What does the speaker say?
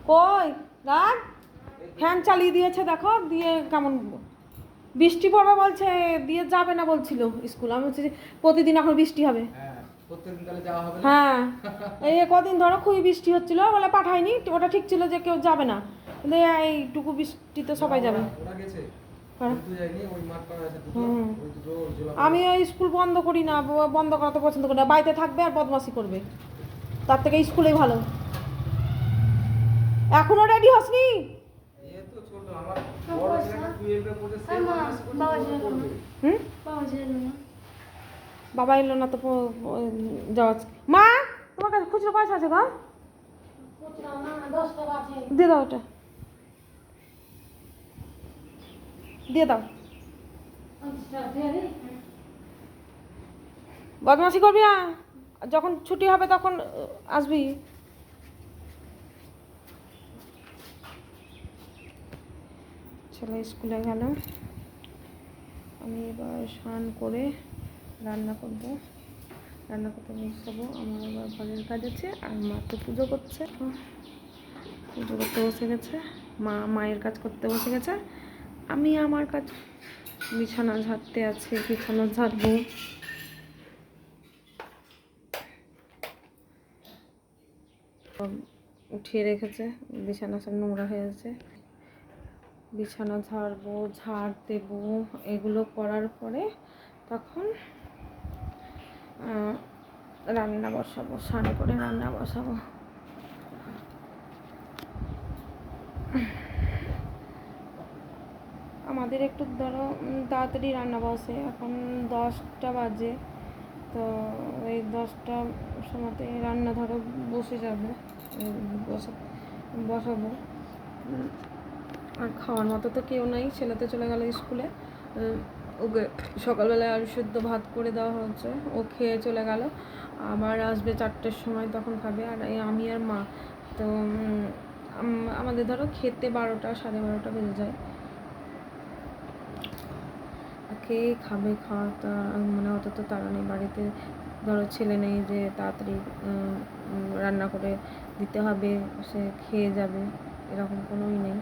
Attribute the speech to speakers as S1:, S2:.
S1: কই রাত ফ্যান চালিয়ে দিয়েছে দেখো, দিয়ে কেমন বৃষ্টি পড়বে বলছে, দিয়ে যাবে না বলছিল স্কুল। আমি বলছি প্রতিদিন এখন বৃষ্টি হবে। হ্যাঁ এই কদিন ধরো খুবই বৃষ্টি হচ্ছিল, বলে পাঠায়নি, ওটা ঠিক ছিল যে কেউ যাবে না, কিন্তু এইটুকু বৃষ্টিতে সবাই যাবে। আমি ওই স্কুল বন্ধ করি না, বন্ধ করা তো পছন্দ করি না, বাড়িতে থাকবে আর বদমাশি করবে, তার থেকে স্কুলেই ভালো। এখনো রেডি হসনি? বাবা এলো না তো যাওয়া। মা তোমার কাছে খুচরো পয়সা আছে গো? দিয়ে দাও, ওটা দিয়ে দাও। বদমাশি করবি না, যখন ছুটি হবে তখন আসবি। ছেলে স্কুলে গেল, আমি এবার স্নান করে রান্না করবো, রান্না করতে বসবো। আমার এবার ঘরের কাজ আছে, আর মা তো পুজো করছে, পুজো করতে বসে গেছে। মায়ের কাজ করতে বসে গেছে, আমি আমার কাজ, বিছানা ঝাড়তে আছে, বিছানা ঝাড়বো। উঠিয়ে রেখেছে, বিছানা সব নোংরা হয়ে আছে, বিছানা ঝাড়বো, ঝাড় দেবো, এগুলো করার পরে তখন রান্না বসাবো, স্নান করে রান্না বসাবো। আমাদের একটু ধরো তাড়াতাড়ি রান্না বসে, এখন 10টা বাজে, তো এই 10টার সময়তে রান্না ধরো বসে যাবে, বসাবো। আর খাওয়ার মতো তো কেউ নাই, ছেলে তো চলে গেল স্কুলে, ওকে সকালবেলায় আলু সেদ্ধ ভাত করে দেওয়া হচ্ছে, ও খেয়ে চলে গেল, আবার আসবে 4টের সময়, তখন খাবে। আর আমি আর মা তো আমাদের ধরো খেতে 12টা 12:30 বেজে যায়, খেয়ে খাবে, খাওয়াটা মানে অত তো তাড়া নেই, বাড়িতে ধরো ছেলে নেই যে তাড়াতাড়ি রান্না করে দিতে হবে, সে খেয়ে যাবে, এরকম কোনোই নেই।